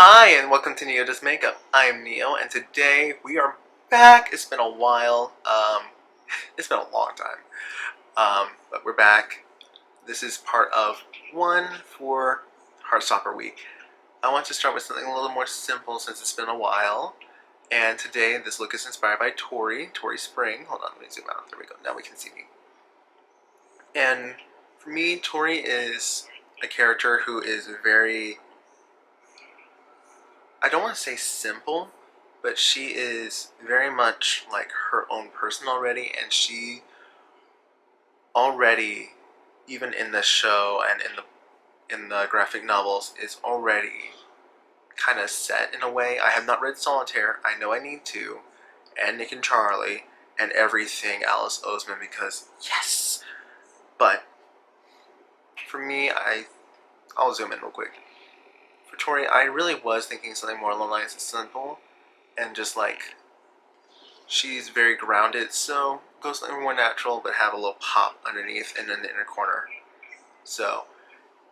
Hi, and welcome to Neodoesmakeup. I'm Neo, and today we are back. It's been a while. It's been a long time. But we're back. This is part of one for Heartstopper week. I want to start with something a little more simple since it's been a while. And today, this look is inspired by Tori Spring. Hold on, let me zoom out. There we go. Now we can see me. And for me, Tori is a character who is very, I don't want to say simple, but she is very much like her own person already, and she already, even in the show and in the graphic novels, is already kind of set in a way. I have not read Solitaire. I know I need to, and Nick and Charlie, and everything Alice Oseman, because yes. But for me, I'll zoom in real quick. For Tori, I really was thinking something more along the lines of simple, and just like, she's very grounded, so go something more natural, but have a little pop underneath and in the inner corner. So,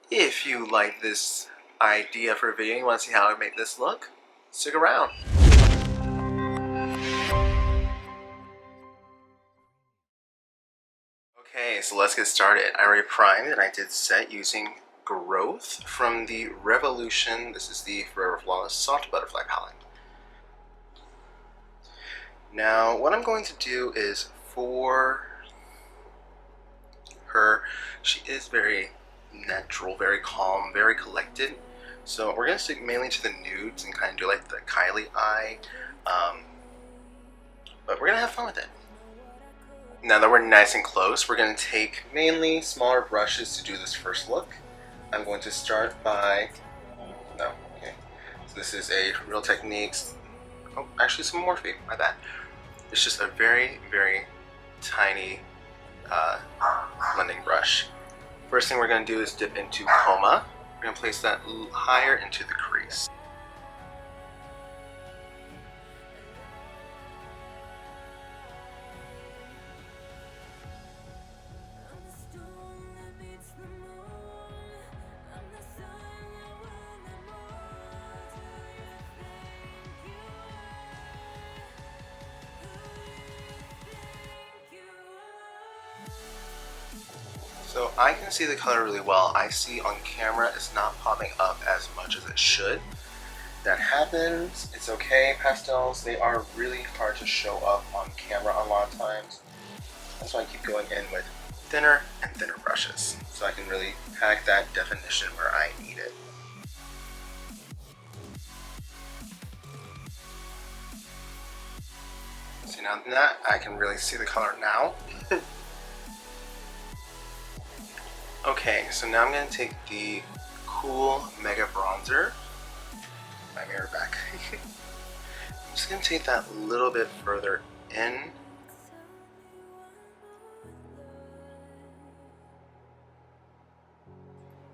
if you like this idea for a video and you want to see how I make this look, stick around. Okay, so let's get started. I already primed and I did set using Growth from the Revolution. This is the Forever Flawless Soft Butterfly palette. Now, what I'm going to do is for her, she is very natural, very calm, very collected. So we're going to stick mainly to the nudes and kind of do like the Kylie eye. But we're going to have fun with it. Now that we're nice and close, we're going to take mainly smaller brushes to do this first look. I'm going to start by, so this is a Real Techniques, actually some Morphe, my bad. It's just a very, very tiny blending brush. First thing we're going to do is dip into Coma. We're going to place that higher into the crease. So I can see the color really well. I see on camera it's not popping up as much as it should. That happens, it's okay. Pastels, they are really hard to show up on camera a lot of times. That's why I keep going in with thinner and thinner brushes, so I can really pack that definition where I need it. See, now that I can really see the color now. Okay, so now I'm going to take the Cool Mega Bronzer. My mirror back. I'm just going to take that a little bit further in. And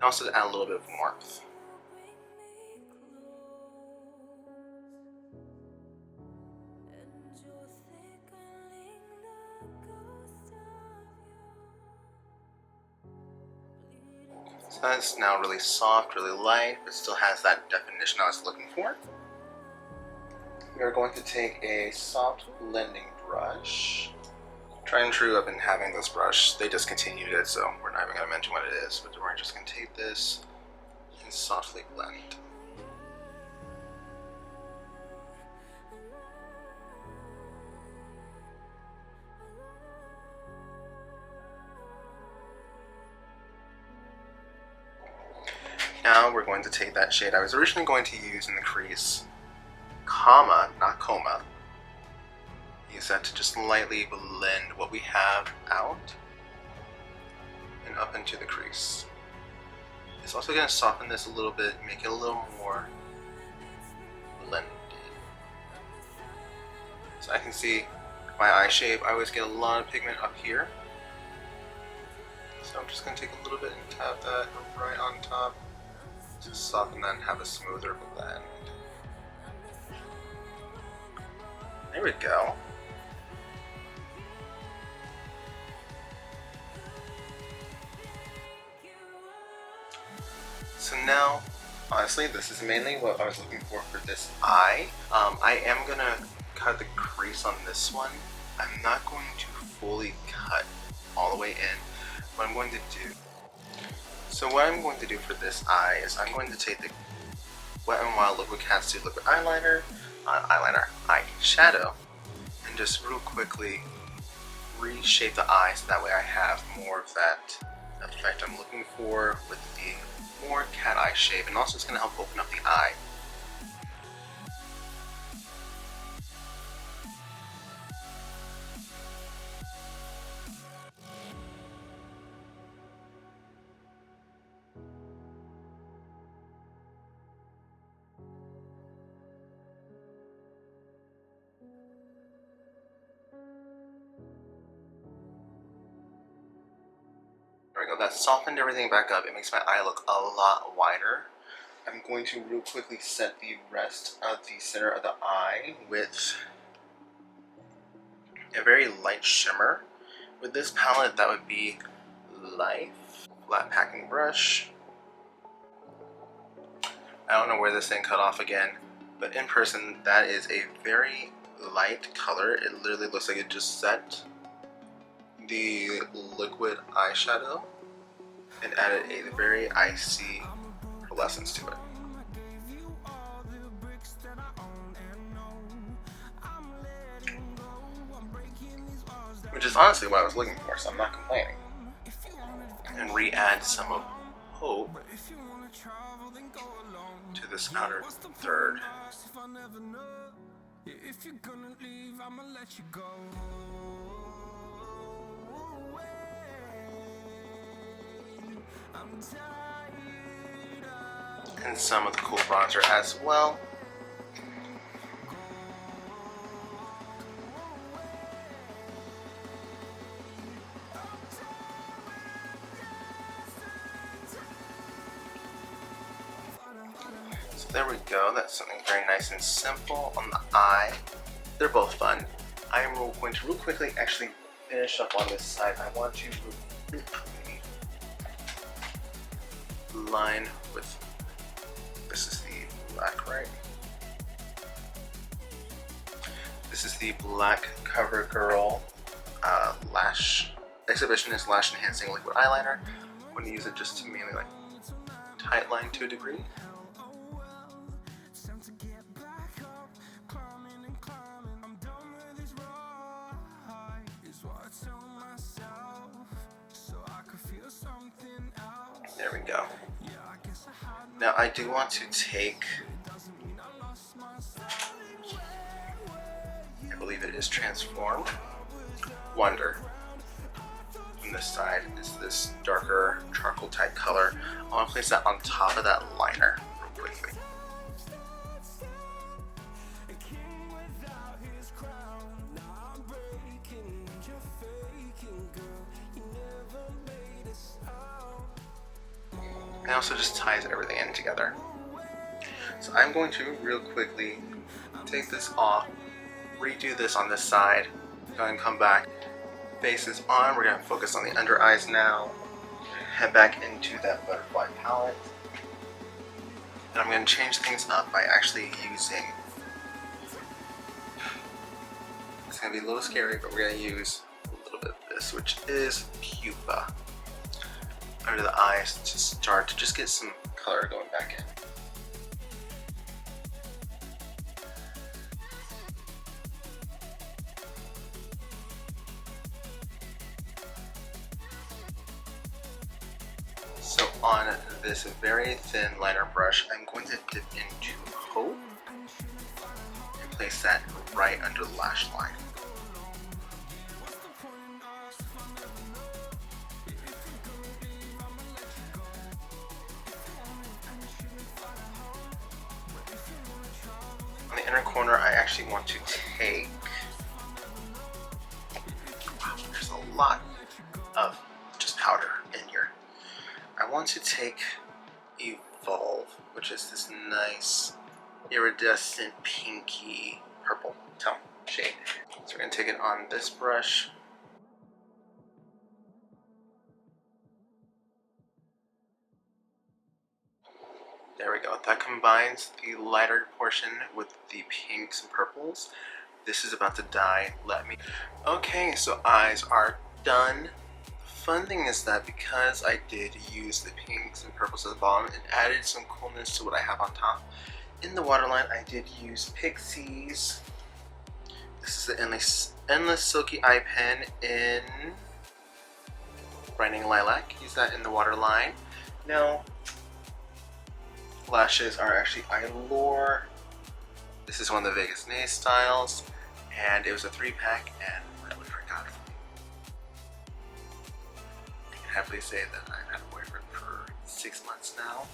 also to add a little bit of warmth. So that's now really soft, really light, but still has that definition I was looking for. We are going to take a soft blending brush. Tried and true, I've been having this brush. They discontinued it, so we're not even going to mention what it is. But we're just going to take this and softly blend. Now we're going to take that shade I was originally going to use in the crease, Comma, not Coma. Use that to just lightly blend what we have out and up into the crease. It's also going to soften this a little bit, make it a little more blended. So I can see my eye shape, I always get a lot of pigment up here. So I'm just going to take a little bit and tap that right on top to soften that and have a smoother blend. There we go. So now honestly, this is mainly what I was looking for this eye. I am gonna cut the crease on this one. I'm not going to fully cut all the way in. What I'm going to do, what I'm going to do for this eye is I'm going to take the Wet n Wild Liquid Catsuit liquid eyeshadow, and just real quickly reshape the eye so that way I have more of that effect I'm looking for with the more cat eye shape, and also it's going to help open up the eye. There we go, that softened everything back up. It makes my eye look a lot wider. I'm going to real quickly set the rest of the center of the eye with a very light shimmer. With this palette, that would be Life. Flat packing brush. I don't know where this thing cut off again, but in person, that is a very light color. It literally looks like it just set the liquid eyeshadow and added a very icy pearlescence to it. Which is honestly what I was looking for, so I'm not complaining. And re-add some of Hope to this outer third. And some of the cool bronzer as well. So there we go, that's something very nice and simple on the eye. They're both fun. I am going to real quickly actually finish up on this side. I want to line with, this is the black, right? This is the black CoverGirl lash exhibitionist lash enhancing liquid eyeliner. I'm going to use it just to mainly like tight line to a degree. There we go. Now I do want to take, I believe it is Transformed Wonder. On this side is this darker charcoal type color. I want to place that on top of that liner real quickly. And also just ties everything in together. So I'm going to real quickly take this off, redo this on this side, go and come back. Base is on, we're going to focus on the under eyes now. Head back into that butterfly palette. And I'm going to change things up by actually using, it's going to be a little scary, but we're going to use a little bit of this, which is Pupa, under the eyes to start to just get some color going back in. So on this very thin liner brush, I'm going to dip into Hope and place that right under the lash line. On the inner corner, I actually want to take, wow, there's a lot of just powder in here. I want to take Evolve, which is this nice iridescent pinky purple tone shade. So we're going to take it on this brush. There we go. That combines the lighter portion with the pinks and purples. This is about to die. Let me. Okay, so eyes are done. The fun thing is that because I did use the pinks and purples at the bottom, it added some coolness to what I have on top. In the waterline, I did use Pixies. This is the Endless Silky Eye Pen in Brightening Lilac. Use that in the waterline. Now, lashes are actually Eyelure. This is one of the Vegas Nays styles, and it was a 3-pack and really forgot for me. I can happily say that I've had a boyfriend for 6 months now.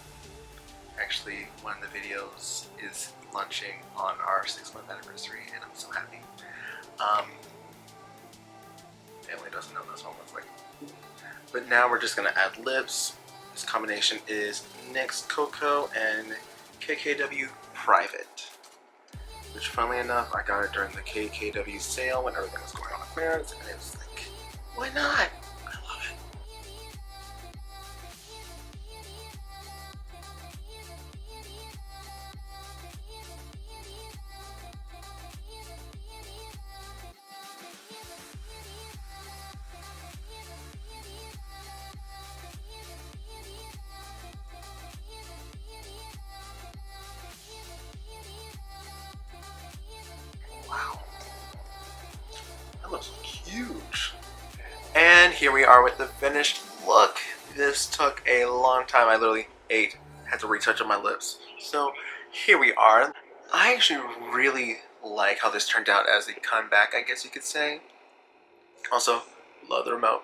Actually, one of the videos is launching on our 6-month anniversary, and I'm so happy. Family doesn't know this one looks like. But now we're just gonna add lips. This combination is NYX Cocoa and KKW Private. Which, funnily enough, I got it during the KKW sale when everything was going on clearance, and it was like, why not? I love it. Wow, that looks huge. And here we are with the finished look. This took a long time. I literally had to retouch on my lips. So here we are. I actually really like how this turned out as a comeback, I guess you could say. Also, love the remote.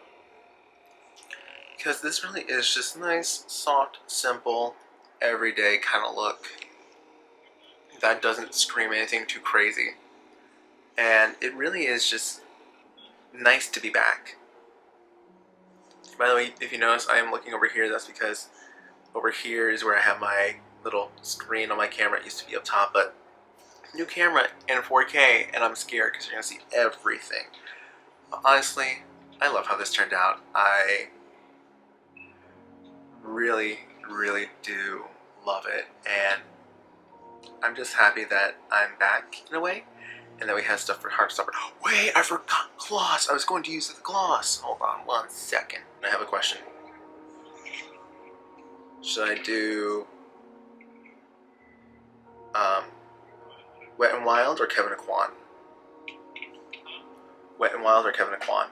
Because this really is just nice, soft, simple, everyday kind of look. That doesn't scream anything too crazy. And it really is just nice to be back. By the way, if you notice, I am looking over here. That's because over here is where I have my little screen on my camera. It used to be up top, but new camera in 4K, and I'm scared because you're going to see everything. But honestly, I love how this turned out. I really, really do love it, and I'm just happy that I'm back in a way. And then we have stuff for Heartstopper. Wait, I forgot gloss. I was going to use the gloss. Hold on 1 second. I have a question. Should I do Wet n Wild or Kevin Aquan? Wet n Wild or Kevin Aquan?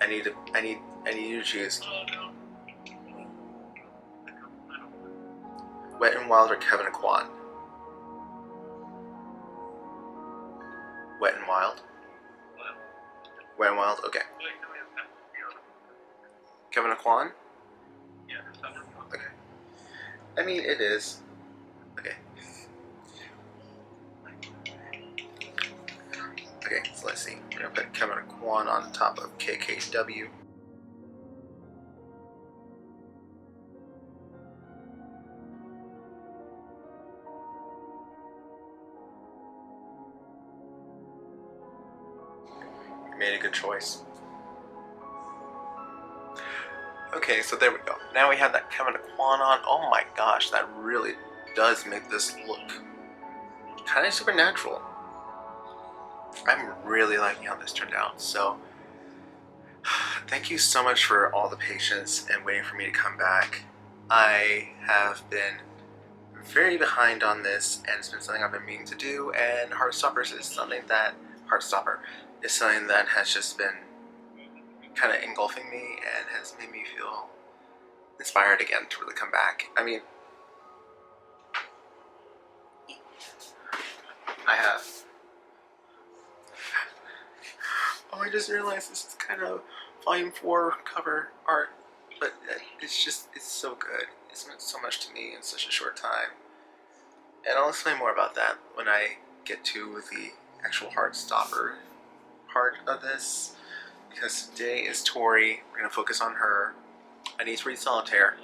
I need you to choose. Wet n Wild or Kevin Aquan? Wet n Wild? Wet n Wild? Okay. Kevin Aquan? Okay. I mean, it is. Okay. Okay, so let's see. We're gonna put Kevin Aquan on top of KKW. Made a good choice. Okay, so there we go. Now we have that Kevin Aquan on. Oh my gosh, that really does make this look kind of supernatural. I'm really liking how this turned out. So thank you so much for all the patience and waiting for me to come back. I have been very behind on this, and it's been something I've been meaning to do, and Heartstopper is something that has just been kind of engulfing me and has made me feel inspired again to really come back. I mean, I have. Oh, I just realized this is kind of volume 4 cover art, but it's so good. It's meant so much to me in such a short time. And I'll explain more about that when I get to the actual Heartstopper part of this, because today is Tori. We're going to focus on her. I need to read Solitaire,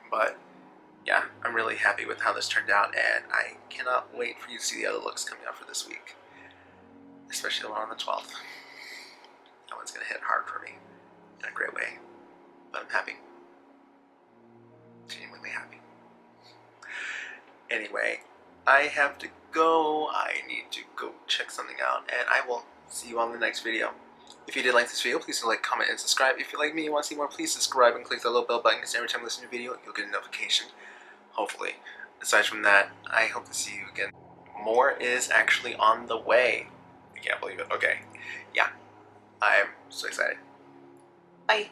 but yeah, I'm really happy with how this turned out, and I cannot wait for you to see the other looks coming out for this week, especially the one on the 12th. That one's gonna hit hard for me in a great way. But I'm happy. Genuinely happy. Anyway, I have to go. I need to go check something out, and I will see you on the next video. If you did like this video, please like, comment, and subscribe. If you like me and want to see more, please subscribe and click the little bell button, because every time I listen to a video, you'll get a notification. Hopefully. Aside from that, I hope to see you again. More is actually on the way. I can't believe it. Okay. Yeah. I'm so excited. Bye.